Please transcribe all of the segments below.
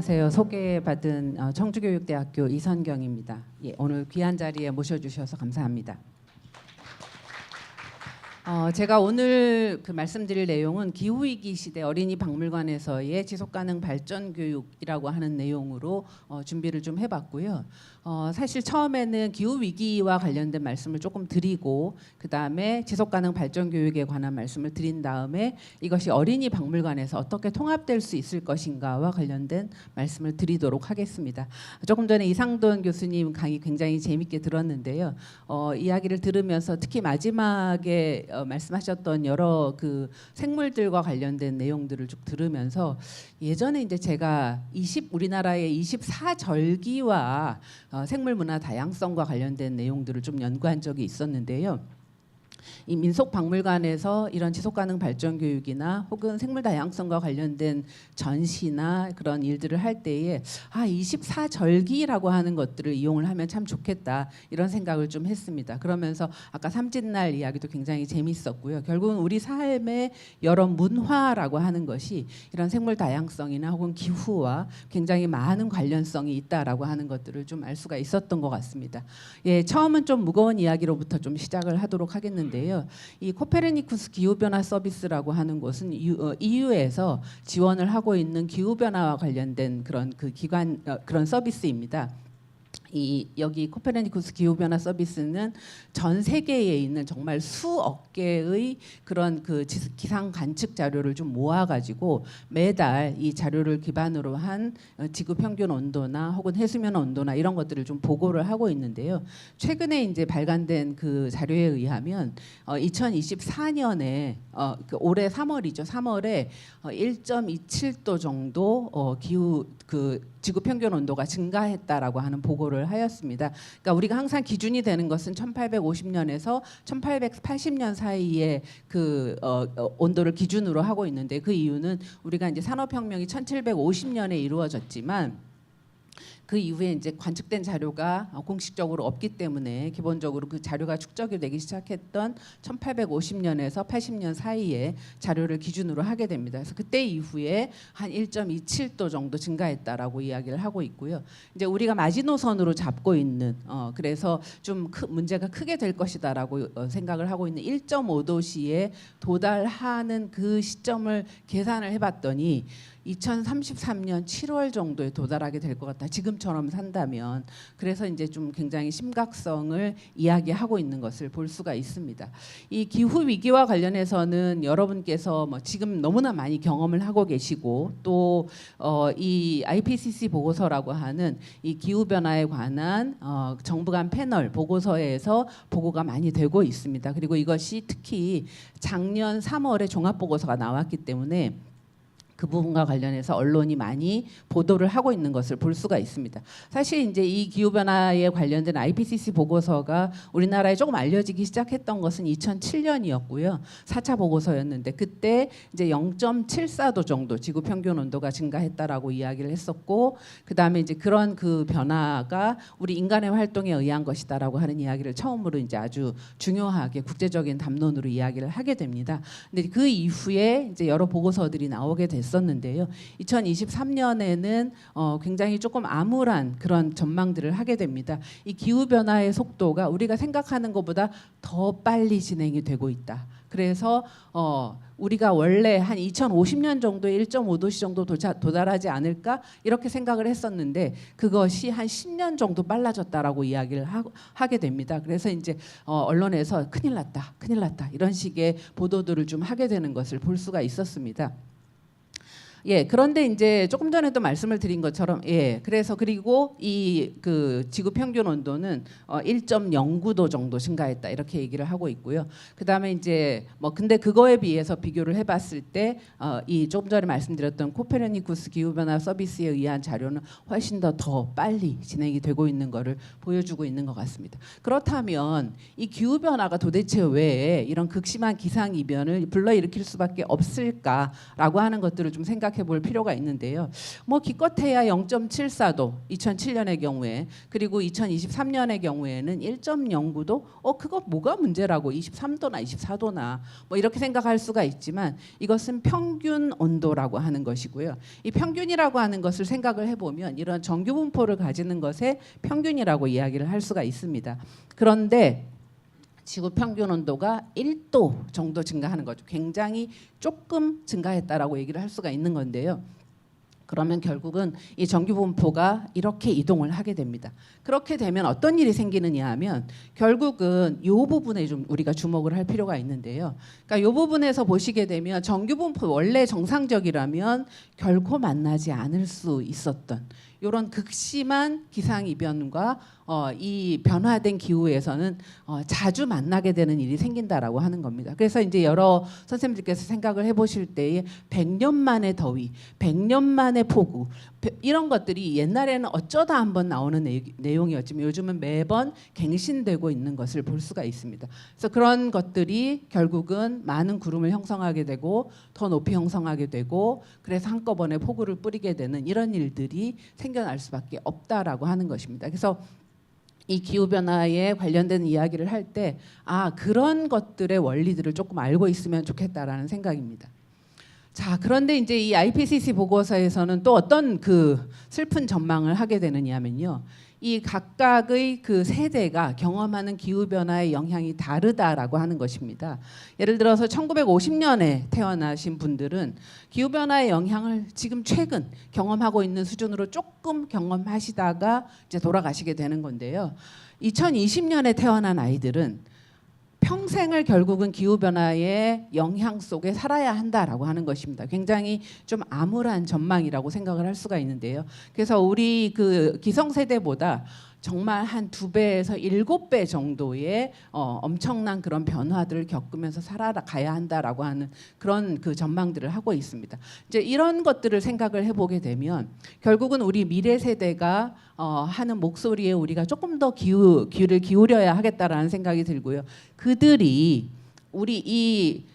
안녕하세요. 소개받은 청주교육대학교 이선경입니다. 예, 오늘 귀한 자리에 모셔주셔서 감사합니다. 제가 오늘 말씀드릴 내용은 기후위기 시대 어린이 박물관에서의 지속가능 발전 교육이라고 하는 내용으로 준비를 좀 해봤고요. 사실 처음에는 기후위기와 관련된 말씀을 조금 드리고 그 다음에 지속가능 발전 교육에 관한 말씀을 드린 다음에 이것이 어린이 박물관에서 어떻게 통합될 수 있을 것인가와 관련된 말씀을 드리도록 하겠습니다. 조금 전에 이상돈 교수님 강의 굉장히 재밌게 들었는데요. 이야기를 들으면서 특히 마지막에 말씀하셨던 여러 그 생물들과 관련된 내용들을 쭉 들으면서 예전에 이제 제가 우리나라의 24절기와 생물 문화 다양성과 관련된 내용들을 좀 연구한 적이 있었는데요. 이 민속박물관에서 이런 지속가능 발전 교육이나 혹은 생물 다양성과 관련된 전시나 그런 일들을 할 때에 24절기라고 하는 것들을 이용을 하면 참 좋겠다 이런 생각을 좀 했습니다. 그러면서 아까 삼진날 이야기도 굉장히 재밌었고요. 결국은 우리 삶의 여러 문화라고 하는 것이 이런 생물 다양성이나 혹은 기후와 굉장히 많은 관련성이 있다라고 하는 것들을 좀 알 수가 있었던 것 같습니다. 예, 처음은 좀 무거운 이야기로부터 좀 시작을 하도록 하겠는데요. 이 코페르니쿠스 기후변화 서비스라고 하는 곳은 EU에서 지원을 하고 있는 기후변화와 관련된 그런 그런 서비스입니다. 여기 코페르니쿠스 기후변화 서비스는 전 세계에 있는 정말 수억 개의 그런 기상 관측 자료를 좀 모아가지고 매달 이 자료를 기반으로 한 지구 평균 온도나 혹은 해수면 온도나 이런 것들을 좀 보고를 하고 있는데요. 최근에 이제 발간된 그 자료에 의하면 2024년에 올해 3월이죠. 3월에 1.27도 정도 지구 평균 온도가 증가했다라고 하는 보고를 하였습니다. 그러니까 우리가 항상 기준이 되는 것은 1850년에서 1880년 사이에 온도를 기준으로 하고 있는데 그 이유는 우리가 이제 산업혁명이 1750년에 이루어졌지만 그 이후에 이제 관측된 자료가 공식적으로 없기 때문에 기본적으로 그 자료가 축적이 되기 시작했던 1850년에서 80년 사이에 자료를 기준으로 하게 됩니다. 그래서 그때 이후에 한 1.27도 정도 증가했다라고 이야기를 하고 있고요. 이제 우리가 마지노선으로 잡고 있는 그래서 좀 문제가 크게 될 것이다라고 생각을 하고 있는 1.5도씨에 도달하는 그 시점을 계산을 해봤더니 2033년 7월 정도에 도달하게 될 것 같다. 지금처럼 산다면. 그래서 이제 좀 굉장히 심각성을 이야기하고 있는 것을 볼 수가 있습니다. 이 기후 위기와 관련해서는 여러분께서 지금 너무나 많이 경험을 하고 계시고 또 이 IPCC 보고서라고 하는 이 기후 변화에 관한 정부 간 패널 보고서에서 보고가 많이 되고 있습니다. 그리고 이것이 특히 작년 3월에 종합 보고서가 나왔기 때문에 그 부분과 관련해서 언론이 많이 보도를 하고 있는 것을 볼 수가 있습니다. 사실 이제 이 기후 변화에 관련된 IPCC 보고서가 우리나라에 조금 알려지기 시작했던 것은 2007년이었고요. 4차 보고서였는데 그때 이제 0.74도 정도 지구 평균 온도가 증가했다라고 이야기를 했었고 그다음에 이제 그런 그 변화가 우리 인간의 활동에 의한 것이다라고 하는 이야기를 처음으로 이제 아주 중요하게 국제적인 담론으로 이야기를 하게 됩니다. 근데 그 이후에 이제 여러 보고서들이 나오게 됐었는데요. 2023년에는 굉장히 조금 암울한 그런 전망들을 하게 됩니다. 이 기후 변화의 속도가 우리가 생각하는 것보다 더 빨리 진행이 되고 있다. 그래서 우리가 원래 한 2050년 정도에 1.5도씨 정도 도달하지 않을까 이렇게 생각을 했었는데 그것이 한 10년 정도 빨라졌다라고 이야기를 하게 됩니다. 그래서 이제 언론에서 큰일 났다 이런 식의 보도들을 좀 하게 되는 것을 볼 수가 있었습니다. 예, 그런데 이제 조금 전에도 말씀을 드린 것처럼 그래서 그리고 이 지구 평균 온도는 1.09도 정도 증가했다 이렇게 얘기를 하고 있고요. 그다음에 이제 근데 그거에 비해서 비교를 해봤을 때 이 조금 전에 말씀드렸던 코페르니쿠스 기후변화 서비스에 의한 자료는 훨씬 더 빨리 진행이 되고 있는 것을 보여주고 있는 것 같습니다. 그렇다면 이 기후변화가 도대체 왜 이런 극심한 기상 이변을 불러일으킬 수밖에 없을까라고 하는 것들을 좀 생각해 생각해 볼 필요가 있는데요. 뭐 기껏해야 0.74도 2007년의 경우에, 그리고 2023년의 경우에는 1.09도 그거 뭐가 문제라고 23도나 24도나 뭐 이렇게 생각할 수가 있지만 이것은 평균 온도라고 하는 것이고요. 이 평균이라고 하는 것을 생각을 해보면 이런 정규 분포를 가지는 것에 평균이라고 이야기를 할 수가 있습니다. 그런데 지구 평균 온도가 1도 정도 증가하는 거죠. 굉장히 조금 증가했다라고 얘기를 할 수가 있는 건데요. 그러면 결국은 이 정규 분포가 이렇게 이동을 하게 됩니다. 그렇게 되면 어떤 일이 생기느냐 하면 결국은 이 부분에 좀 우리가 주목을 할 필요가 있는데요. 그러니까 이 부분에서 보시게 되면 정규 분포 원래 정상적이라면 결코 만나지 않을 수 있었던 이런 극심한 기상이변과 이 변화된 기후에서는 자주 만나게 되는 일이 생긴다라고 하는 겁니다. 그래서 이제 여러 선생님들께서 생각을 해보실 때에 100년 만의 더위, 100년 만의 폭우 이런 것들이 옛날에는 어쩌다 한번 나오는 내용이었지만 요즘은 매번 갱신되고 있는 것을 볼 수가 있습니다. 그래서 그런 것들이 결국은 많은 구름을 형성하게 되고 더 높이 형성하게 되고 그래서 한꺼번에 폭우를 뿌리게 되는 이런 일들이 생겨날 수밖에 없다라고 하는 것입니다. 그래서 이 기후변화에 관련된 이야기를 할 때 그런 것들의 원리들을 조금 알고 있으면 좋겠다라는 생각입니다. 자, 그런데 이제 이 IPCC 보고서에서는 또 어떤 그 슬픈 전망을 하게 되느냐면요. 이 각각의 그 세대가 경험하는 기후변화의 영향이 다르다라고 하는 것입니다. 예를 들어서 1950년에 태어나신 분들은 기후변화의 영향을 지금 최근 경험하고 있는 수준으로 조금 경험하시다가 이제 돌아가시게 되는 건데요. 2020년에 태어난 아이들은 평생을 결국은 기후변화의 영향 속에 살아야 한다라고 하는 것입니다. 굉장히 좀 암울한 전망이라고 생각을 할 수가 있는데요. 그래서 우리 그 기성세대보다 정말 한 2배에서 7배 정도의 엄청난 그런 변화들을 겪으면서 살아가야 한다라고 하는 그런 그 전망들을 하고 있습니다. 이제 이런 것들을 생각을 해보게 되면 결국은 우리 미래 세대가 하는 목소리에 우리가 조금 더 귀를 기울여야 하겠다라는 생각이 들고요. 그들이 우리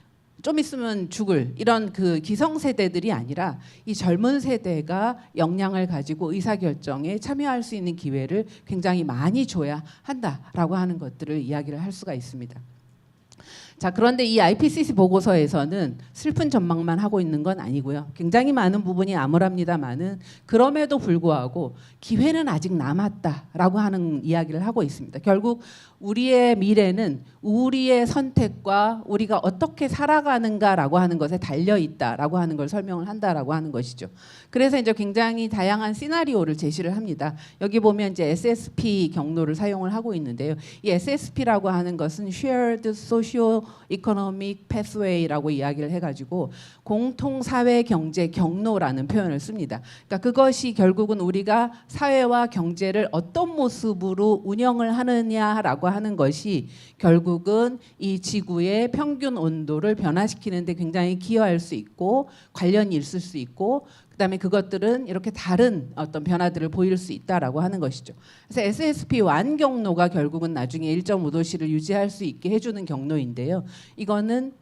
좀 있으면 죽을 이런 그 기성세대들이 아니라 이 젊은 세대가 역량을 가지고 의사결정에 참여할 수 있는 기회를 굉장히 많이 줘야 한다라고 하는 것들을 이야기를 할 수가 있습니다. 자, 그런데 이 IPCC 보고서에서는 슬픈 전망만 하고 있는 건 아니고요. 굉장히 많은 부분이 암울합니다만은 그럼에도 불구하고 기회는 아직 남았다라고 하는 이야기를 하고 있습니다. 결국 우리의 미래는 우리의 선택과 우리가 어떻게 살아가는가라고 하는 것에 달려 있다라고 하는 걸 설명을 한다라고 하는 것이죠. 그래서 이제 굉장히 다양한 시나리오를 제시를 합니다. 여기 보면 이제 SSP 경로를 사용을 하고 있는데요. 이 SSP라고 하는 것은 Shared Socio-Economic Pathway라고 이야기를 해가지고 공통 사회 경제 경로라는 표현을 씁니다. 그러니까 그것이 결국은 우리가 사회와 경제를 어떤 모습으로 운영을 하느냐라고 하는 것이 결국은 이 지구의 평균 온도를 변화시키는 데 굉장히 기여할 수 있고 관련이 있을 수 있고 그다음에 그것들은 이렇게 다른 어떤 변화들을 보일 수 있다라고 하는 것이죠. 그래서 SSP 완 경로가 결국은 나중에 1.5도씨를 유지할 수 있게 해주는 경로인데요. 이거는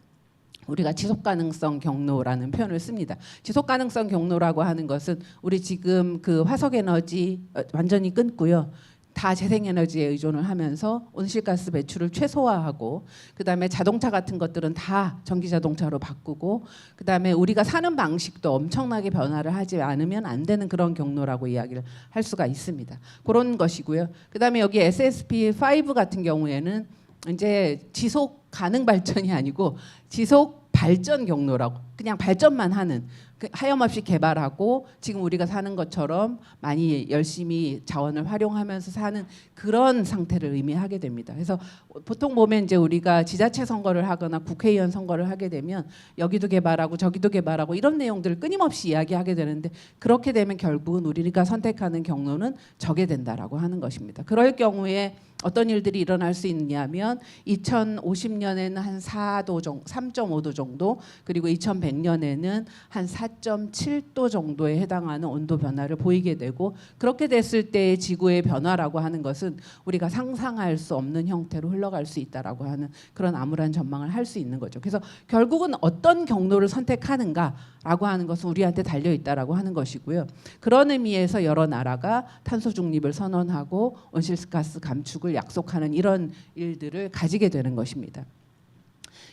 우리가 지속가능성 경로라는 표현을 씁니다. 지속가능성 경로라고 하는 것은 우리 지금 그 화석에너지 완전히 끊고요. 다 재생에너지에 의존을 하면서 온실가스 배출을 최소화하고 그다음에 자동차 같은 것들은 다 전기자동차로 바꾸고 그다음에 우리가 사는 방식도 엄청나게 변화를 하지 않으면 안 되는 그런 경로라고 이야기를 할 수가 있습니다. 그런 것이고요. 그다음에 여기 SSP5 같은 경우에는 이제 지속 가능 발전이 아니고 지속 발전 경로라고 그냥 발전만 하는 하염없이 개발하고 지금 우리가 사는 것처럼 많이 열심히 자원을 활용하면서 사는 그런 상태를 의미하게 됩니다. 그래서 보통 보면 이제 우리가 지자체 선거를 하거나 국회의원 선거를 하게 되면 여기도 개발하고 저기도 개발하고 이런 내용들을 끊임없이 이야기하게 되는데 그렇게 되면 결국은 우리가 선택하는 경로는 저게 된다라고 하는 것입니다. 그럴 경우에 어떤 일들이 일어날 수 있냐면 2050년에는 한 4도 정도, 3.5도 정도 그리고 2100 2100년에는 한 4.7도 정도에 해당하는 온도 변화를 보이게 되고, 그렇게 됐을 때 지구의 변화라고 하는 것은 우리가 상상할 수 없는 형태로 흘러갈 수 있다라고 하는 그런 암울한 전망을 할 수 있는 거죠. 그래서 결국은 어떤 경로를 선택하는가라고 하는 것은 우리한테 달려 있다라고 하는 것이고요. 그런 의미에서 여러 나라가 탄소 중립을 선언하고 온실가스 감축을 약속하는 이런 일들을 가지게 되는 것입니다.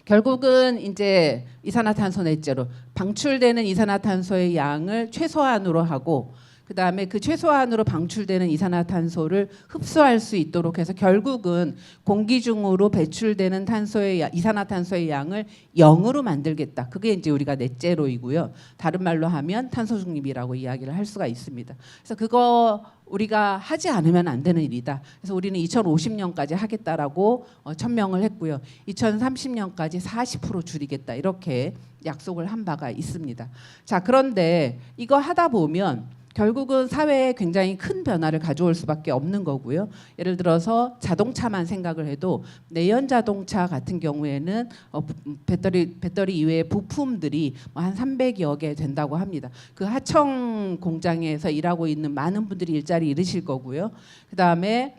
결국은 이제 이산화탄소 넷제로 방출되는 이산화탄소의 양을 최소한으로 하고, 그다음에 그 최소한으로 방출되는 이산화탄소를 흡수할 수 있도록 해서 결국은 공기 중으로 배출되는 이산화탄소의 양을 0으로 만들겠다. 그게 이제 우리가 넷제로이고요. 다른 말로 하면 탄소 중립이라고 이야기를 할 수가 있습니다. 그래서 그거 우리가 하지 않으면 안 되는 일이다. 그래서 우리는 2050년까지 하겠다라고 천명을 했고요. 2030년까지 40% 줄이겠다. 이렇게 약속을 한 바가 있습니다. 자, 그런데 이거 하다 보면 결국은 사회에 굉장히 큰 변화를 가져올 수밖에 없는 거고요. 예를 들어서 자동차만 생각을 해도 내연 자동차 같은 경우에는 배터리 이외의 부품들이 한 300여 개 된다고 합니다. 그 하청 공장에서 일하고 있는 많은 분들이 일자리 잃으실 거고요. 그다음에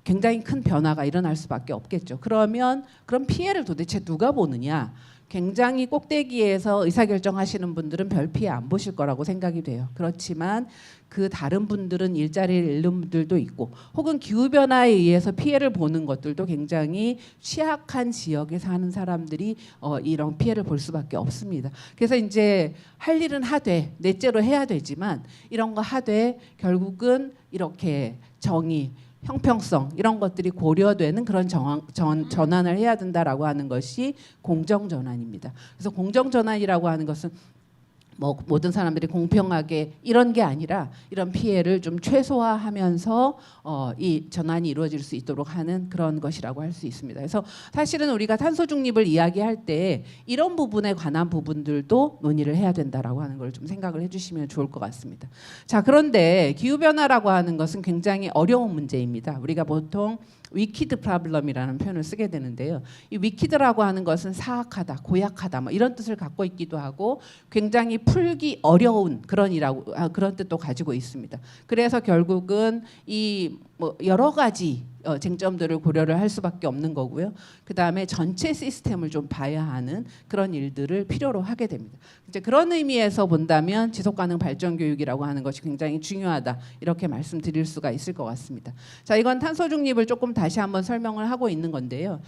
굉장히 큰 변화가 일어날 수밖에 없겠죠. 그럼 피해를 도대체 누가 보느냐? 굉장히 꼭대기에서 의사결정하시는 분들은 별 피해 안 보실 거라고 생각이 돼요. 그렇지만 그 다른 분들은 일자리를 잃는 분들도 있고, 혹은 기후변화에 의해서 피해를 보는 것들도 굉장히 취약한 지역에 사는 사람들이 이런 피해를 볼 수밖에 없습니다. 그래서 이제 할 일은 하되 넷째로 해야 되지만, 이런 거 하되 결국은 이렇게 정의, 형평성 이런 것들이 고려되는 그런 전환을 해야 된다라고 하는 것이 공정전환입니다. 그래서 공정전환이라고 하는 것은 모든 사람들이 공평하게 이런 게 아니라 이런 피해를 좀 최소화하면서 이 전환이 이루어질 수 있도록 하는 그런 것이라고 할 수 있습니다. 그래서 사실은 우리가 탄소 중립을 이야기할 때 이런 부분에 관한 부분들도 논의를 해야 된다라고 하는 걸 좀 생각을 해주시면 좋을 것 같습니다. 자, 그런데 기후 변화라고 하는 것은 굉장히 어려운 문제입니다. 우리가 보통 위키드 프로블럼이라는 표현을 쓰게 되는데요. 이 위키드라고 하는 것은 사악하다, 고약하다 이런 뜻을 갖고 있기도 하고, 굉장히 풀기 어려운 그런 뜻도 가지고 있습니다. 그래서 결국은 이 여러 가지 쟁점들을 고려를 할 수밖에 없는 거고요. 그다음에 전체 시스템을 좀 봐야 하는 그런 일들을 필요로 하게 됩니다. 이제 그런 의미에서 본다면 지속가능 발전 교육이라고 하는 것이 굉장히 중요하다, 이렇게 말씀드릴 수가 있을 것 같습니다. 자, 이건 탄소 중립을 조금 다시 한번 설명을 하고 있는 건데요.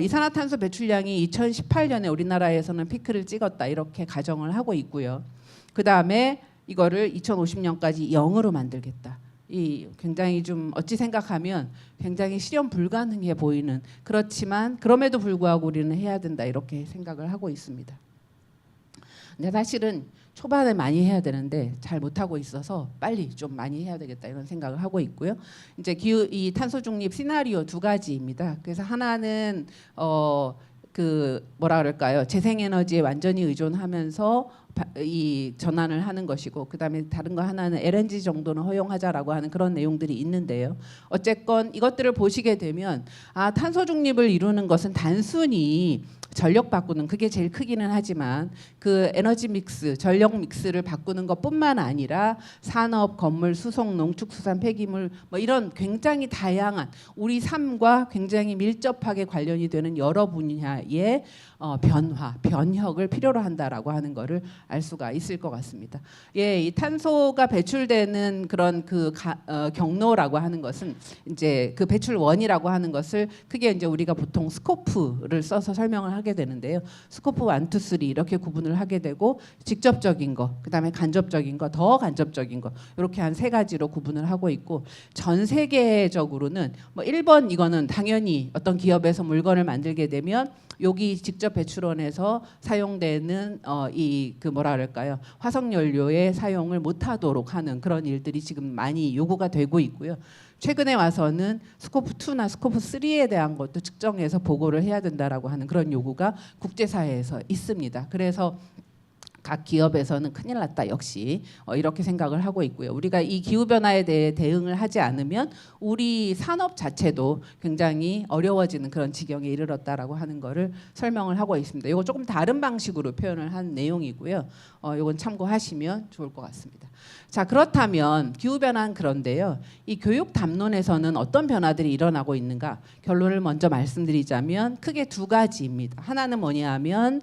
이산화탄소 배출량이 2018년에 우리나라에서는 피크를 찍었다, 이렇게 가정을 하고 있고요. 그다음에 이거를 2050년까지 0으로 만들겠다. 이 굉장히 좀 어찌 생각하면 굉장히 실현 불가능해 보이는, 그렇지만 그럼에도 불구하고 우리는 해야 된다, 이렇게 생각을 하고 있습니다. 근데 사실은 초반에 많이 해야 되는데 잘 못하고 있어서 빨리 좀 많이 해야 되겠다, 이런 생각을 하고 있고요. 이제 이 탄소 중립 시나리오 두 가지입니다. 그래서 하나는 뭐라 그럴까요? 재생에너지에 완전히 의존하면서 이 전환을 하는 것이고, 그다음에 다른 거 하나는 LNG 정도는 허용하자라고 하는 그런 내용들이 있는데요. 어쨌건 이것들을 보시게 되면 탄소 중립을 이루는 것은 단순히 전력 바꾸는, 그게 제일 크기는 하지만 그 에너지 믹스, 전력 믹스를 바꾸는 것뿐만 아니라 산업, 건물, 수송, 농축수산, 폐기물 이런 굉장히 다양한 우리 삶과 굉장히 밀접하게 관련이 되는 여러 분야의 변혁을 필요로 한다라고 하는 것을 알 수가 있을 것 같습니다. 예, 이 탄소가 배출되는 그런 경로라고 하는 것은 이제 그 배출원이라고 하는 것을 크게 이제 우리가 보통 스코프를 써서 설명을 하게 되는데요. 스코프 1, 2, 3 이렇게 구분을 하게 되고, 직접적인 거, 그다음에 간접적인 거, 더 간접적인 거, 이렇게 한 세 가지로 구분을 하고 있고, 전 세계적으로는 1번 이거는 당연히 어떤 기업에서 물건을 만들게 되면 여기 직접 배출원에서 사용되는 뭐라 그럴까요? 화석 연료의 사용을 못하도록 하는 그런 일들이 지금 많이 요구가 되고 있고요. 최근에 와서는 스코프 2나 스코프 3에 대한 것도 측정해서 보고를 해야 된다라고 하는 그런 요구가 국제사회에서 있습니다. 그래서 각 기업에서는 큰일 났다 역시 이렇게 생각을 하고 있고요. 우리가 이 기후 변화에 대해 대응을 하지 않으면 우리 산업 자체도 굉장히 어려워지는 그런 지경에 이르렀다라고 하는 거를 설명을 하고 있습니다. 이거 조금 다른 방식으로 표현을 한 내용이고요. 이건 참고하시면 좋을 것 같습니다. 자, 그렇다면 기후 변화는 그런데요. 이 교육 담론에서는 어떤 변화들이 일어나고 있는가? 결론을 먼저 말씀드리자면 크게 두 가지입니다. 하나는 뭐냐면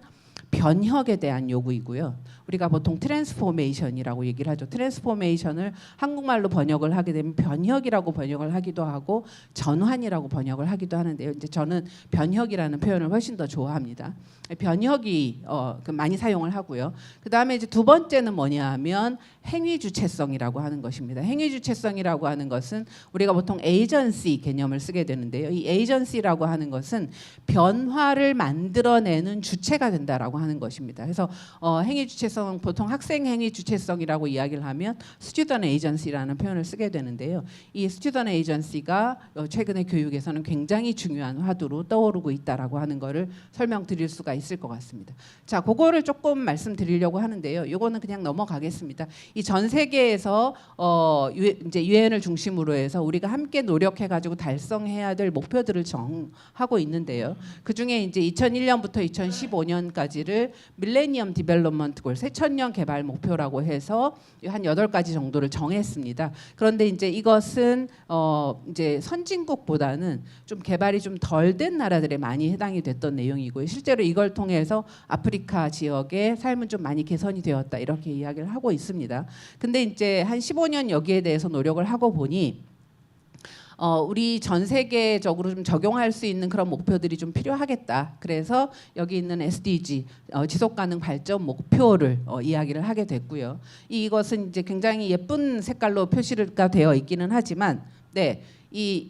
변혁에 대한 요구이고요. 우리가 보통 트랜스포메이션이라고 얘기를 하죠. 트랜스포메이션을 한국말로 번역을 하게 되면 변혁이라고 번역을 하기도 하고 전환이라고 번역을 하기도 하는데요. 이제 저는 변혁이라는 표현을 훨씬 더 좋아합니다. 변혁이 많이 사용을 하고요. 그 다음에 이제 두 번째는 뭐냐하면 행위 주체성이라고 하는 것입니다. 행위 주체성이라고 하는 것은 우리가 보통 에이전시 개념을 쓰게 되는데요. 이 에이전시라고 하는 것은 변화를 만들어내는 주체가 된다라고 하는 것입니다. 그래서 행위 주체성 보통 학생 행위 주체성이라고 이야기를 하면 스튜던트 에이전시라는 표현을 쓰게 되는데요. 이 스튜던트 에이전시가 최근의 교육에서는 굉장히 중요한 화두로 떠오르고 있다라고 하는 것을 설명드릴 수가 있을 것 같습니다. 자, 그거를 조금 말씀드리려고 하는데요. 이거는 그냥 넘어가겠습니다. 이 전 세계에서 이제 유엔을 중심으로 해서 우리가 함께 노력해가지고 달성해야 될 목표들을 정하고 있는데요. 그 중에 이제 2001년부터 2015년까지를 밀레니엄 디벨롭먼트 골 새천년 개발 목표라고 해서 한 8가지 정도를 정했습니다. 그런데 이제 이것은 이제 선진국보다는 좀 개발이 좀 덜 된 나라들에 많이 해당이 됐던 내용이고요. 실제로 이걸 통해서 아프리카 지역의 삶은 좀 많이 개선이 되었다 이렇게 이야기를 하고 있습니다. 근데 이제 한 15년 여기에 대해서 노력을 하고 보니 우리 전 세계적으로 좀 적용할 수 있는 그런 목표들이 좀 필요하겠다. 그래서 여기 있는 SDG 지속가능 발전 목표를 이야기를 하게 됐고요. 이것은 이제 굉장히 예쁜 색깔로 표시가 되어 있기는 하지만 네. 이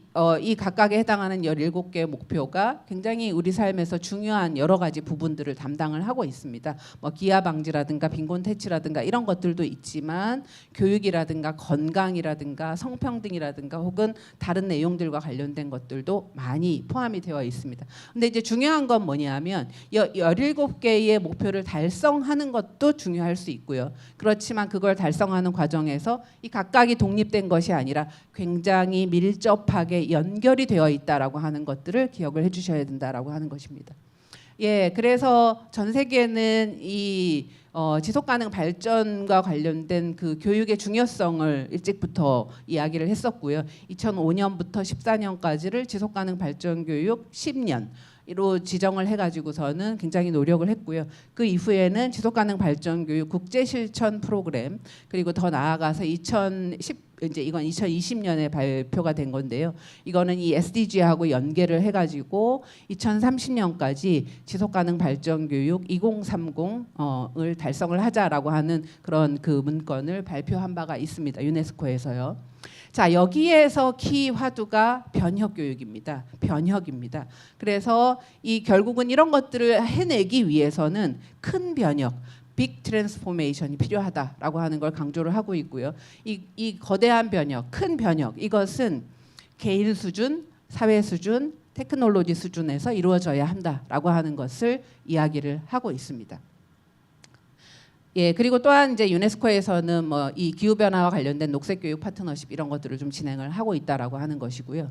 각각에 해당하는 17개의 목표가 굉장히 우리 삶에서 중요한 여러 가지 부분들을 담당을 하고 있습니다. 뭐 기아 방지라든가 빈곤 퇴치라든가 이런 것들도 있지만 교육이라든가 건강이라든가 성평등이라든가 혹은 다른 내용들과 관련된 것들도 많이 포함이 되어 있습니다. 근데 이제 중요한 건 뭐냐면 17개의 목표를 달성하는 것도 중요할 수 있고요. 그렇지만 그걸 달성하는 과정에서 이 각각이 독립된 것이 아니라 굉장히 밀접하게 연결이 되어 있다라고 하는 것들을 기억을 해주셔야 된다라고 하는 것입니다. 예, 그래서 전 세계는 이 지속가능 발전과 관련된 그 교육의 중요성을 일찍부터 이야기를 했었고요. 2005년부터 14년까지를 지속가능 발전 교육 10년. 로 지정을 해가지고서는 굉장히 노력을 했고요. 그 이후에는 지속가능 발전 교육 국제 실천 프로그램 그리고 더 나아가서 이제 이건 2020년에 발표가 된 건데요. 이거는 이 SDG하고 연계를 해가지고 2030년까지 지속가능 발전 교육 2030을 달성을 하자라고 하는 그런 그 문건을 발표한 바가 있습니다. 유네스코에서요. 자, 여기에서 키 화두가 변혁 교육입니다. 변혁입니다. 그래서 이 결국은 이런 것들을 해내기 위해서는 큰 변혁, 빅 트랜스포메이션이 필요하다라고 하는 걸 강조를 하고 있고요. 이 거대한 변혁, 큰 변혁 이것은 개인 수준, 사회 수준, 테크놀로지 수준에서 이루어져야 한다라고 하는 것을 이야기를 하고 있습니다. 예, 그리고 또한 이제 유네스코에서는 뭐 이 기후 변화와 관련된 녹색 교육 파트너십 이런 것들을 좀 진행을 하고 있다라고 하는 것이고요.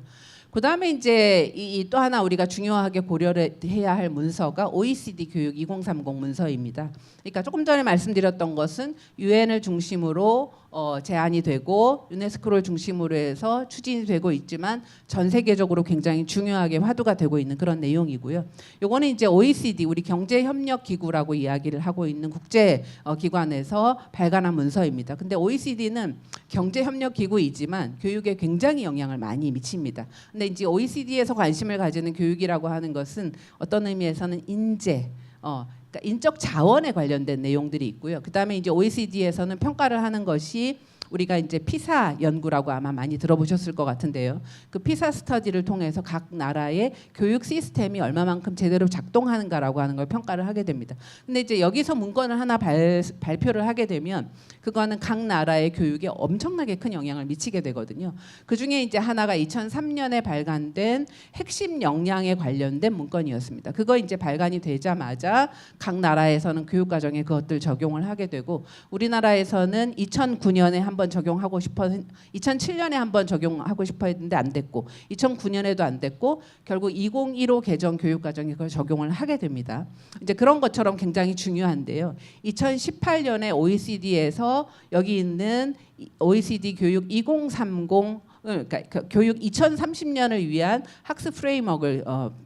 그다음에 이제 또 하나 우리가 중요하게 고려를 해야 할 문서가 OECD 교육 2030 문서입니다. 그러니까 조금 전에 말씀드렸던 것은 유엔을 중심으로 제안이 되고 유네스코를 중심으로 해서 추진이 되고 있지만 전 세계적으로 굉장히 중요하게 화두가 되고 있는 그런 내용이고요. 요거는 이제 OECD 우리 경제협력기구라고 이야기를 하고 있는 국제 기관에서 발간한 문서입니다. 근데 OECD는 경제협력기구이지만 교육에 굉장히 영향을 많이 미칩니다. 근데 이제 OECD에서 관심을 가지는 교육이라고 하는 것은 어떤 의미에서는 인재, 그러니까 인적 자원에 관련된 내용들이 있고요. 그다음에 이제 OECD에서는 평가를 하는 것이 우리가 이제 피사 연구라고 아마 많이 들어보셨을 것 같은데요. 그 피사 스터디를 통해서 각 나라의 교육 시스템이 얼마만큼 제대로 작동하는가라고 하는 걸 평가를 하게 됩니다. 근데 이제 여기서 문건을 하나 발표를 하게 되면 그거는 각 나라의 교육에 엄청나게 큰 영향을 미치게 되거든요. 그 중에 이제 하나가 2003년에 발간된 핵심 역량에 관련된 문건이었습니다. 그거 이제 발간이 되자마자 각 나라에서는 교육 과정에 그것들 적용을 하게 되고 우리나라에서는 2009년에 한번 적용하고 2007년에 한번 적용하고 싶어 했는데 안 됐고 2009년에도 안 됐고 결국 2015 개정 교육 과정에 그걸 적용을 하게 됩니다. 이제 그런 것처럼 굉장히 중요한데요. 2018년에 OECD에서 여기 있는 OECD 교육 2030 그러니까 교육 2030년을 위한 학습 프레임워크를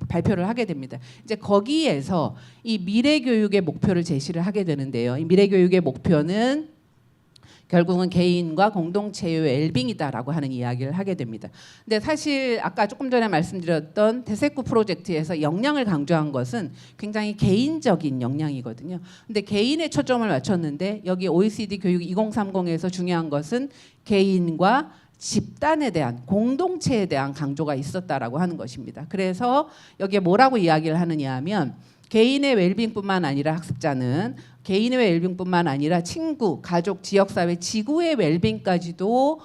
발표를 하게 됩니다. 이제 거기에서 이 미래 교육의 목표를 제시를 하게 되는데요. 이 미래 교육의 목표는 결국은 개인과 공동체의 웰빙이다라고 하는 이야기를 하게 됩니다. 근데 사실 아까 조금 전에 말씀드렸던 대세쿠 프로젝트에서 역량을 강조한 것은 굉장히 개인적인 역량이거든요. 근데 개인에 초점을 맞췄는데 여기 OECD 교육 2030에서 중요한 것은 개인과 집단에 대한 공동체에 대한 강조가 있었다라고 하는 것입니다. 그래서 여기에 뭐라고 이야기를 하느냐 하면 개인의 웰빙뿐만 아니라 학습자는 개인의 웰빙뿐만 아니라 친구, 가족, 지역사회, 지구의 웰빙까지도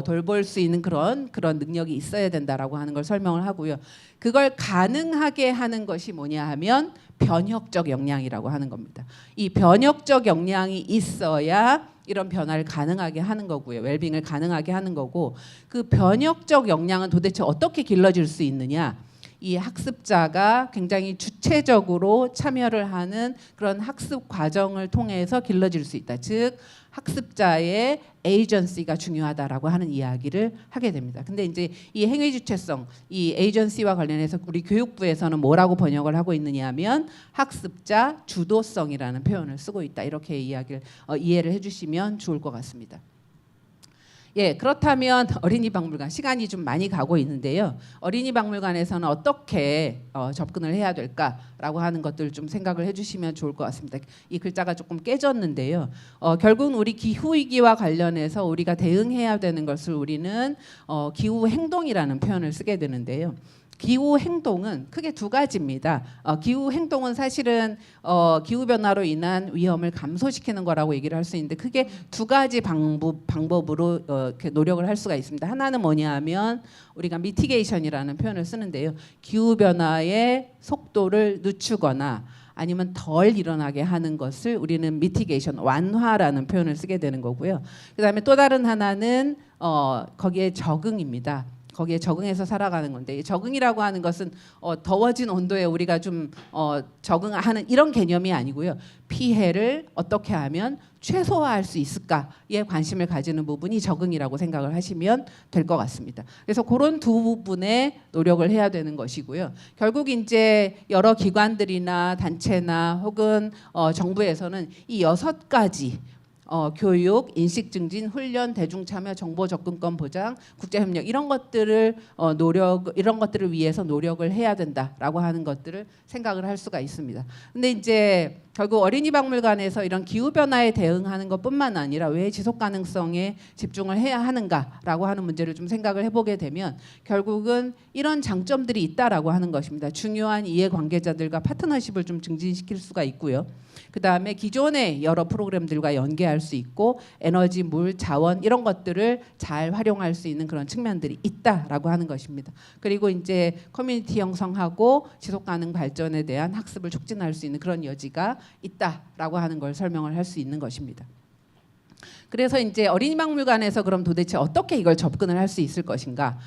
돌볼 수 있는 그런 능력이 있어야 된다라고 하는 걸 설명을 하고요. 그걸 가능하게 하는 것이 뭐냐 하면 변혁적 역량이라고 하는 겁니다. 이 변혁적 역량이 있어야 이런 변화를 가능하게 하는 거고요. 웰빙을 가능하게 하는 거고 그 변혁적 역량은 도대체 어떻게 길러질 수 있느냐? 이 학습자가 굉장히 주체적으로 참여를 하는 그런 학습 과정을 통해서 길러질 수 있다. 즉 학습자의 에이전시가 중요하다라고 하는 이야기를 하게 됩니다. 근데 이제 이 행위 주체성, 이 에이전시와 관련해서 우리 교육부에서는 뭐라고 번역을 하고 있느냐 하면 학습자 주도성이라는 표현을 쓰고 있다. 이렇게 이해를 해주시면 좋을 것 같습니다. 예, 그렇다면 어린이 박물관 시간이 좀 많이 가고 있는데요. 어린이 박물관에서는 어떻게 접근을 해야 될까라고 하는 것들 좀 생각을 해주시면 좋을 것 같습니다. 이 글자가 조금 깨졌는데요. 결국은 우리 기후 위기와 관련해서 우리가 대응해야 되는 것을 우리는 기후 행동이라는 표현을 쓰게 되는데요. 기후 행동은 크게 두 가지입니다. 기후 행동은 사실은 기후 변화로 인한 위험을 감소시키는 거라고 얘기를 할 수 있는데 크게 두 가지 방법으로 이렇게 노력을 할 수가 있습니다. 하나는 뭐냐하면 우리가 미티게이션이라는 표현을 쓰는데요. 기후 변화의 속도를 늦추거나 아니면 덜 일어나게 하는 것을 우리는 미티게이션, 완화라는 표현을 쓰게 되는 거고요. 그다음에 또 다른 하나는 거기에 적응입니다. 거기에 적응해서 살아가는 건데 이 적응이라고 하는 것은 더워진 온도에 우리가 좀 적응하는 이런 개념이 아니고요. 피해를 어떻게 하면 최소화할 수 있을까에 관심을 가지는 부분이 적응이라고 생각을 하시면 될 것 같습니다. 그래서 그런 두 부분에 노력을 해야 되는 것이고요. 결국 이제 여러 기관들이나 단체나 혹은 정부에서는 이 6가지 교육, 인식 증진, 훈련, 대중 참여, 정보 접근권 보장, 국제 협력 이런 것들을 이런 것들을 위해서 노력을 해야 된다라고 하는 것들을 생각을 할 수가 있습니다. 근데 이제 결국 어린이 박물관에서 이런 기후 변화에 대응하는 것뿐만 아니라 왜 지속 가능성에 집중을 해야 하는가라고 하는 문제를 좀 생각을 해보게 되면 결국은 이런 장점들이 있다라고 하는 것입니다. 중요한 이해 관계자들과 파트너십을 좀 증진시킬 수가 있고요. 그다음에 기존의 여러 프로그램들과 연계할 수 있고 에너지, 물, 자원 이런 것들을 잘 활용할 수 있는 그런 측면들이 있다라고 하는 것입니다. 그리고 이제 커뮤니티 형성하고 지속 가능 발전에 대한 학습을 촉진할 수 있는 그런 여지가 있다라고 하는 걸 설명을 할 수 있는 것입니다. 그래서 이제 어린이 박물관에서 그럼 도대체 어떻게 이걸 접근을 할 수 있을 것인가?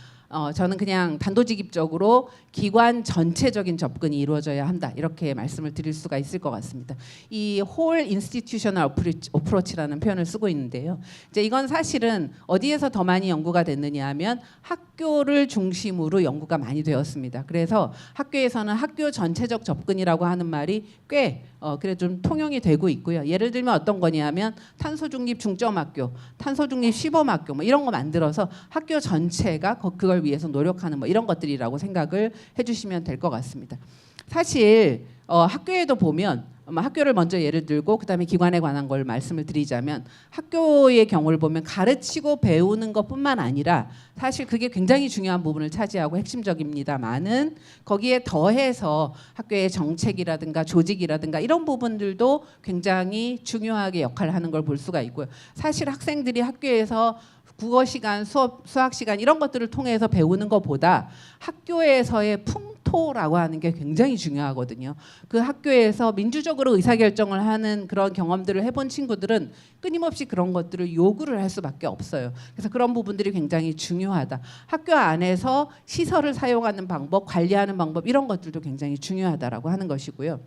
저는 그냥 단도직입적으로 기관 전체적인 접근이 이루어져야 한다 이렇게 말씀을 드릴 수가 있을 것 같습니다. 이 whole institutional approach라는 표현을 쓰고 있는데요. 이제 이건 사실은 어디에서 더 많이 연구가 됐느냐 하면 학교를 중심으로 연구가 많이 되었습니다. 그래서 학교에서는 학교 전체적 접근이라고 하는 말이 꽤 그래 좀 통용이 되고 있고요. 예를 들면 어떤 거냐면 탄소 중립 중점학교, 탄소 중립 시범학교 뭐 이런 거 만들어서 학교 전체가 그걸 위해서 노력하는 뭐 이런 것들이라고 생각을 해주시면 될 것 같습니다. 사실 학교에도 보면 학교를 먼저 예를 들고 그다음에 기관에 관한 걸 말씀을 드리자면 학교의 경우를 보면 가르치고 배우는 것뿐만 아니라 사실 그게 굉장히 중요한 부분을 차지하고 핵심적입니다만은 거기에 더해서 학교의 정책이라든가 조직이라든가 이런 부분들도 굉장히 중요하게 역할을 하는 걸 볼 수가 있고요. 사실 학생들이 학교에서 국어 시간, 수학 시간 이런 것들을 통해서 배우는 것보다 학교에서의 풍토라고 하는 게 굉장히 중요하거든요. 그 학교에서 민주적으로 의사결정을 하는 그런 경험들을 해본 친구들은 끊임없이 그런 것들을 요구를 할 수밖에 없어요. 그래서 그런 부분들이 굉장히 중요하다. 학교 안에서 시설을 사용하는 방법, 관리하는 방법 이런 것들도 굉장히 중요하다라고 하는 것이고요.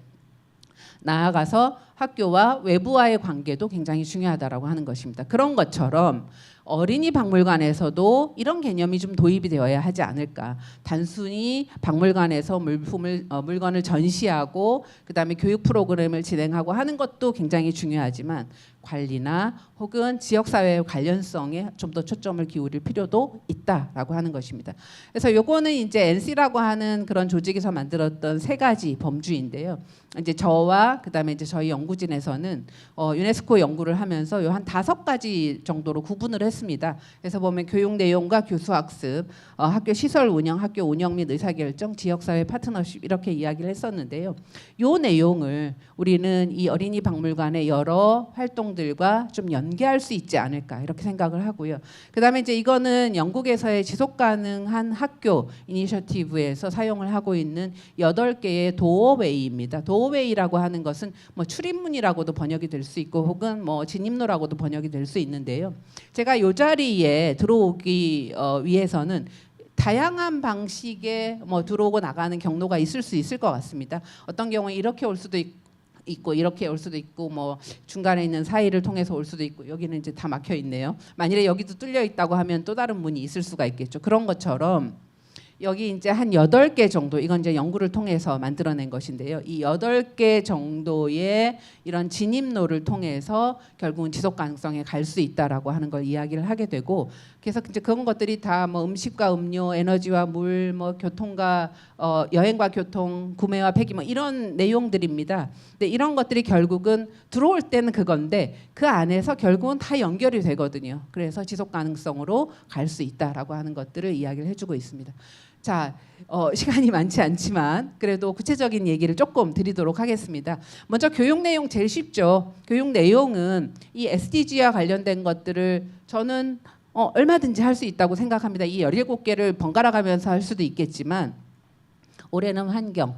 나아가서 학교와 외부와의 관계도 굉장히 중요하다라고 하는 것입니다. 그런 것처럼 어린이 박물관에서도 이런 개념이 좀 도입이 되어야 하지 않을까. 단순히 박물관에서 물건을 전시하고 그다음에 교육 프로그램을 진행하고 하는 것도 굉장히 중요하지만 관리나 혹은 지역사회의 관련성에 좀 더 초점을 기울일 필요도 있다라고 하는 것입니다. 그래서 요거는 이제 NC라고 하는 그런 조직에서 만들었던 3가지 범주인데요. 이제 저와 그다음에 이제 저희 연구진에서는 유네스코 연구를 하면서 요 한 5가지 정도로 구분을 했습니다. 그래서 보면 교육 내용과 교수학습, 학교 시설 운영, 학교 운영 및 의사결정, 지역사회 파트너십 이렇게 이야기를 했었는데요. 요 내용을 우리는 이 어린이 박물관의 여러 활동들과 좀 연계할 수 있지 않을까 이렇게 생각을 하고요. 그다음에 이제 이거는 영국에서의 지속 가능한 학교 이니셔티브에서 사용을 하고 있는 8개의 도어웨이입니다. 도어웨이라고 하는 것은 뭐 출입문이라고도 번역이 될 수 있고 혹은 뭐 진입로라고도 번역이 될 수 있는데요. 제가 이 자리에 들어오기 위해서는 다양한 방식의 뭐 들어오고 나가는 경로가 있을 수 있을 것 같습니다. 어떤 경우에 이렇게 올 수도 있고 이렇게 올 수도 있고 뭐 중간에 있는 사이를 통해서 올 수도 있고 여기는 이제 다 막혀 있네요. 만일에 여기도 뚫려 있다고 하면 또 다른 문이 있을 수가 있겠죠. 그런 것처럼 여기 이제 한 8개 정도 이건 이제 연구를 통해서 만들어낸 것인데요. 이 8개 정도의 이런 진입로를 통해서 결국은 지속 가능성에 갈 수 있다라고 하는 걸 이야기를 하게 되고 그래서 이제 그런 것들이 다 뭐 음식과 음료, 에너지와 물, 뭐 교통과 여행과 교통, 구매와 폐기 뭐 이런 내용들입니다. 근데 이런 것들이 결국은 들어올 때는 그건데 그 안에서 결국은 다 연결이 되거든요. 그래서 지속 가능성으로 갈 수 있다라고 하는 것들을 이야기를 해주고 있습니다. 자, 시간이 많지 않지만 그래도 구체적인 얘기를 조금 드리도록 하겠습니다. 먼저 교육 내용 제일 쉽죠. 교육 내용은 이 SDG와 관련된 것들을 저는 얼마든지 할 수 있다고 생각합니다. 이 17개를 번갈아 가면서 할 수도 있겠지만 올해는 환경,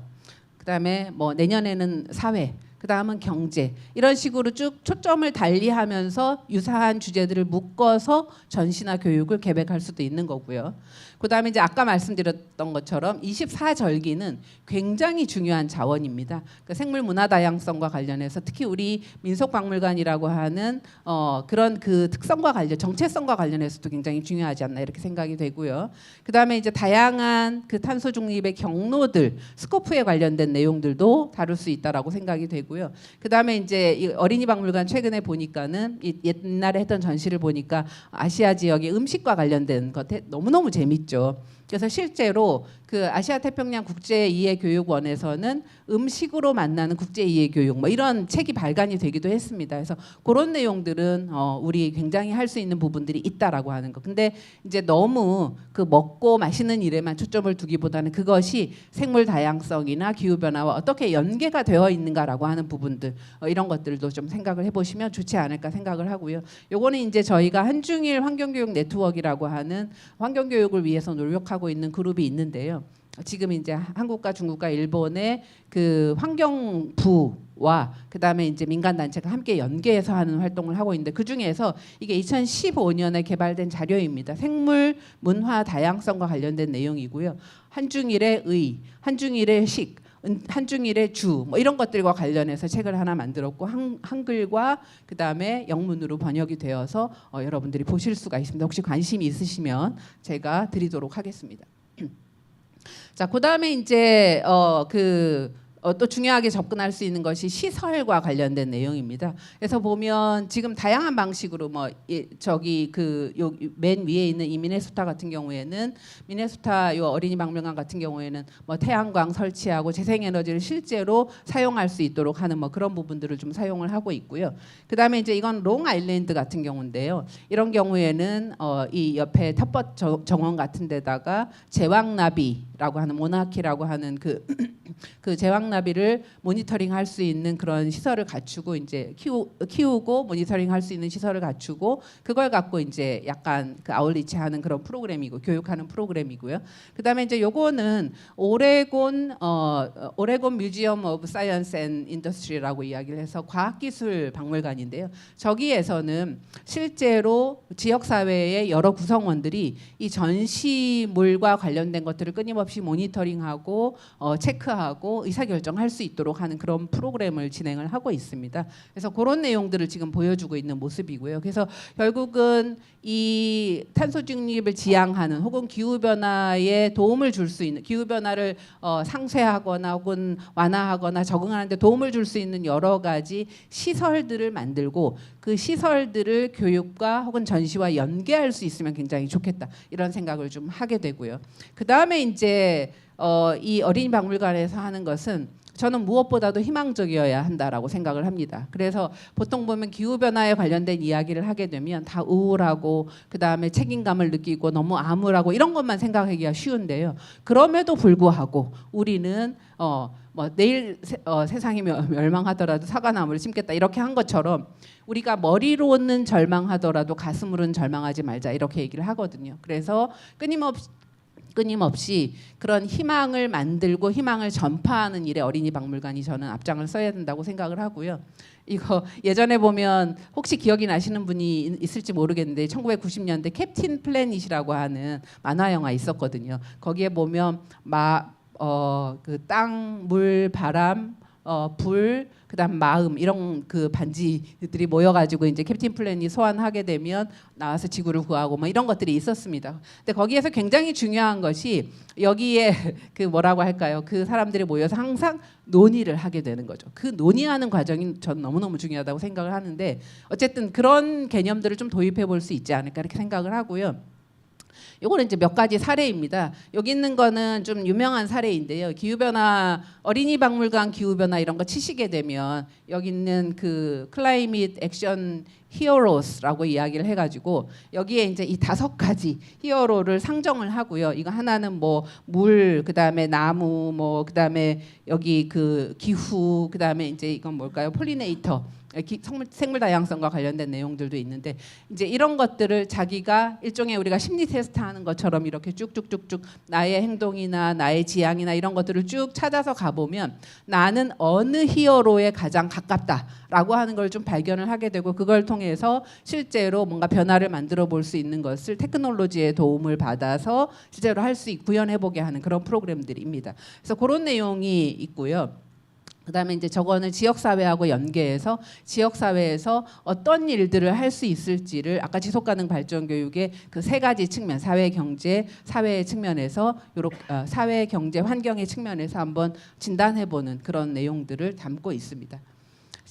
그다음에 뭐 내년에는 사회, 그다음은 경제 이런 식으로 쭉 초점을 달리하면서 유사한 주제들을 묶어서 전시나 교육을 계획할 수도 있는 거고요. 그다음에 이제 아까 말씀드렸던 것처럼 24절기는 굉장히 중요한 자원입니다. 그 생물 문화 다양성과 관련해서 특히 우리 민속박물관이라고 하는 그런 그 특성과 관련 정체성과 관련해서도 굉장히 중요하지 않나 이렇게 생각이 되고요. 그다음에 이제 다양한 그 탄소 중립의 경로들 스코프에 관련된 내용들도 다룰 수 있다라고 생각이 되고요. 그다음에 이제 이 어린이 박물관 최근에 보니까는 옛날에 했던 전시를 보니까 아시아 지역의 음식과 관련된 것 너무너무 재밌죠. 그래서 실제로 그 아시아 태평양 국제 이해 교육원에서는 음식으로 만나는 국제 이해 교육 뭐 이런 책이 발간이 되기도 했습니다. 그래서 그런 내용들은 우리 굉장히 할 수 있는 부분들이 있다라고 하는 거. 근데 이제 너무 그 먹고 마시는 일에만 초점을 두기보다는 그것이 생물 다양성이나 기후 변화와 어떻게 연계가 되어 있는가라고 하는 부분들 이런 것들도 좀 생각을 해보시면 좋지 않을까 생각을 하고요. 요거는 이제 저희가 한중일 환경교육 네트워크라고 하는 환경교육을 위해서 노력하고 있는 그룹이 있는데요. 지금 이제 한국과 중국과 일본의 그 환경부와 그다음에 이제 민간 단체가 함께 연계해서 하는 활동을 하고 있는데 그 중에서 이게 2015년에 개발된 자료입니다. 생물 문화 다양성과 관련된 내용이고요. 한중일의 의, 한중일의 식, 한중일의 주 뭐 이런 것들과 관련해서 책을 하나 만들었고 한글과 그다음에 영문으로 번역이 되어서 여러분들이 보실 수가 있습니다. 혹시 관심이 있으시면 제가 드리도록 하겠습니다. 자, 그다음에 이제 그 또 중요하게 접근할 수 있는 것이 시설과 관련된 내용입니다. 그래서 보면 지금 다양한 방식으로 저기 맨 위에 있는 이 미네소타 같은 경우에는 미네소타 요 어린이 박물관 같은 경우에는 태양광 설치하고 재생에너지를 실제로 사용할 수 있도록 하는 그런 부분들을 좀 사용을 하고 있고요. 그다음에 이제 이건 롱 아일랜드 같은 경우인데요. 이런 경우에는 이 옆에 탑봇 정원 같은 데다가 제왕나비라고 하는 모나키라고 하는 그 제왕나비를 모니터링할 수 있는 그런 시설을 갖추고 이제 키우고 모니터링할 수 있는 시설을 갖추고 그걸 갖고 이제 약간 아울리치하는 그런 프로그램이고 교육하는 프로그램이고요. 그다음에 이제 요거는 오레곤 뮤지엄 오브 사이언스 앤 인더스트리라고 이야기를 해서 과학기술 박물관인데요. 저기에서는 실제로 지역 사회의 여러 구성원들이 이 전시물과 관련된 것들을 끊임없이 모니터링하고 체크하고 의사결정할 수 있도록 하는 그런 프로그램을 진행을 하고 있습니다. 그래서 그런 내용들을 지금 보여주고 있는 모습이고요. 그래서 결국은 이 탄소 중립을 지향하는 혹은 기후 변화에 도움을 줄 수 있는 기후 변화를 상쇄하거나 혹은 완화하거나 적응하는 데 도움을 줄 수 있는 여러 가지 시설들을 만들고 그 시설들을 교육과 혹은 전시와 연계할 수 있으면 굉장히 좋겠다. 이런 생각을 좀 하게 되고요. 그다음에 이제 이 어린이 박물관에서 하는 것은 저는 무엇보다도 희망적이어야 한다라고 생각을 합니다. 그래서 보통 보면 기후변화에 관련된 이야기를 하게 되면 다 우울하고 그다음에 책임감을 느끼고 너무 암울하고 이런 것만 생각하기가 쉬운데요. 그럼에도 불구하고 우리는 내일 세상이 멸망하더라도 사과나무를 심겠다 이렇게 한 것처럼 우리가 머리로는 절망하더라도 가슴으로는 절망하지 말자 이렇게 얘기를 하거든요. 그래서 끊임없이 그런 희망을 만들고 희망을 전파하는 일에 어린이 박물관이 저는 앞장을 써야 된다고 생각을 하고요. 이거 예전에 보면 혹시 기억이 나시는 분이 있을지 모르겠는데 1990년대 캡틴 플래닛이라고 하는 만화 영화 있었거든요. 거기에 보면 그 땅, 물, 바람, 불, 그다음 마음 이런 그 반지들이 모여가지고 이제 캡틴 플랜이 소환하게 되면 나와서 지구를 구하고 이런 것들이 있었습니다. 근데 거기에서 굉장히 중요한 것이 여기에 그 뭐라고 할까요? 그 사람들이 모여서 항상 논의를 하게 되는 거죠. 그 논의하는 과정이 전 너무너무 중요하다고 생각을 하는데 어쨌든 그런 개념들을 좀 도입해 볼 수 있지 않을까 이렇게 생각을 하고요. 요거는 이제 몇 가지 사례입니다. 여기 있는 거는 좀 유명한 사례인데요. 기후변화 어린이 박물관 기후변화 이런 거 치시게 되면 여기 있는 그 클라이밋 액션 히어로스라고 이야기를 해가지고 여기에 이제 이 5가지 히어로를 상정을 하고요. 이거 하나는 물, 그다음에 나무, 그다음에 여기 그 기후, 그다음에 이제 이건 뭘까요? 폴리네이터. 생물 다양성과 관련된 내용들도 있는데 이제 이런 것들을 자기가 일종의 우리가 심리 테스트 하는 것처럼 이렇게 쭉쭉쭉쭉 나의 행동이나 나의 지향이나 이런 것들을 쭉 찾아서 가보면 나는 어느 히어로에 가장 가깝다라고 하는 걸 좀 발견을 하게 되고 그걸 통해서 실제로 뭔가 변화를 만들어 볼 수 있는 것을 테크놀로지의 도움을 받아서 실제로 할 수 구현해 보게 하는 그런 프로그램들입니다. 그래서 그런 내용이 있고요. 그다음에 이제 저거는 지역사회하고 연계해서 지역사회에서 어떤 일들을 할 수 있을지를 아까 지속가능 발전 교육의 그 3가지 측면, 사회, 경제, 사회의 측면에서 사회, 경제, 환경의 측면에서 한번 진단해보는 그런 내용들을 담고 있습니다.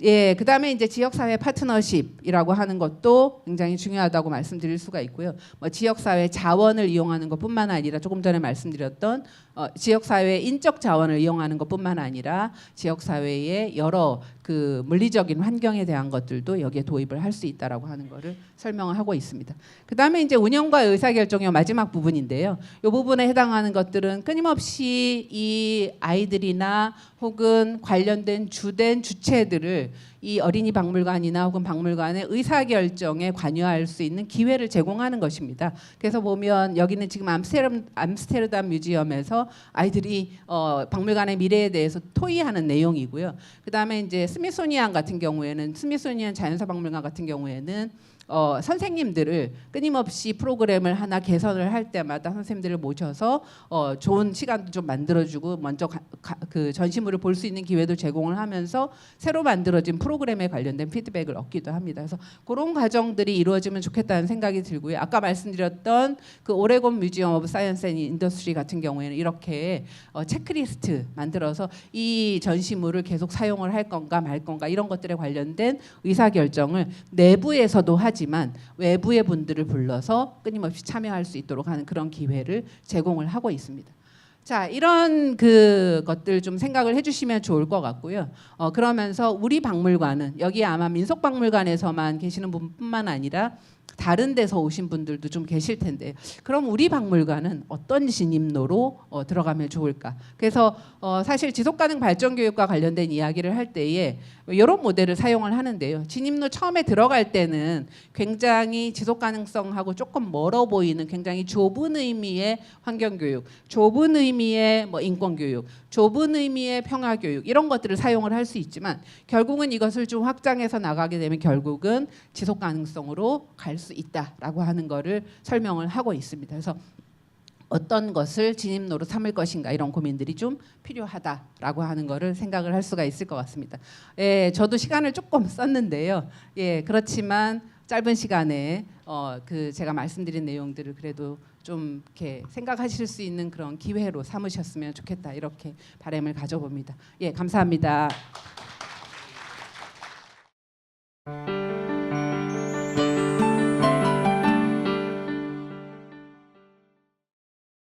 예, 그다음에 이제 지역사회 파트너십이라고 하는 것도 굉장히 중요하다고 말씀드릴 수가 있고요. 지역사회 자원을 이용하는 것뿐만 아니라 조금 전에 말씀드렸던 지역사회의 인적 자원을 이용하는 것뿐만 아니라 지역사회의 여러 그 물리적인 환경에 대한 것들도 여기에 도입을 할 수 있다라고 하는 것을 설명을 하고 있습니다. 그다음에 이제 운영과 의사결정의 마지막 부분인데요. 이 부분에 해당하는 것들은 끊임없이 이 아이들이나 혹은 관련된 주된 주체들을 이 어린이 박물관이나 혹은 박물관의 의사결정에 관여할 수 있는 기회를 제공하는 것입니다. 그래서 보면 여기는 지금 암스테르담 뮤지엄에서 아이들이 박물관의 미래에 대해서 토의하는 내용이고요. 그다음에 이제 스미소니안 같은 경우에는 스미소니안 자연사 박물관 같은 경우에는 선생님들을 끊임없이 프로그램을 하나 개선을 할 때마다 선생님들을 모셔서 좋은 시간도 좀 만들어주고 먼저 그 전시물을 볼 수 있는 기회도 제공을 하면서 새로 만들어진 프로그램에 관련된 피드백을 얻기도 합니다. 그래서 그런 과정들이 이루어지면 좋겠다는 생각이 들고요. 아까 말씀드렸던 그 오레곤 뮤지엄 오브 사이언스 앤 인더스트리 같은 경우에는 이렇게 체크리스트 만들어서 이 전시물을 계속 사용을 할 건가 말 건가 이런 것들에 관련된 의사결정을 내부에서도 하지만 외부의 분들을 불러서 끊임없이 참여할 수 있도록 하는 그런 기회를 제공을 하고 있습니다. 자, 이런 그 것들 좀 생각을 해주시면 좋을 것 같고요. 그러면서 우리 박물관은 여기 아마 민속박물관에서만 계시는 분뿐만 아니라 다른 데서 오신 분들도 좀 계실 텐데, 그럼 우리 박물관은 어떤 진입로로 들어가면 좋을까? 그래서 사실 지속가능 발전 교육과 관련된 이야기를 할 때에 이런 모델을 사용을 하는데요. 진입로 처음에 들어갈 때는 굉장히 지속 가능성하고 조금 멀어 보이는 굉장히 좁은 의미의 환경 교육, 좁은 의미의 뭐 인권 교육, 좁은 의미의 평화 교육 이런 것들을 사용을 할 수 있지만 결국은 이것을 좀 확장해서 나가게 되면 결국은 지속 가능성으로 갈 수 있다라고 하는 거를 설명을 하고 있습니다. 그래서 어떤 것을 진입로로 삼을 것인가 이런 고민들이 좀 필요하다라고 하는 거를 생각을 할 수가 있을 것 같습니다. 예, 저도 시간을 조금 썼는데요. 예, 그렇지만 짧은 시간에 그 제가 말씀드린 내용들을 그래도 좀 이렇게 생각하실 수 있는 그런 기회로 삼으셨으면 좋겠다 이렇게 바람을 가져봅니다. 예, 감사합니다.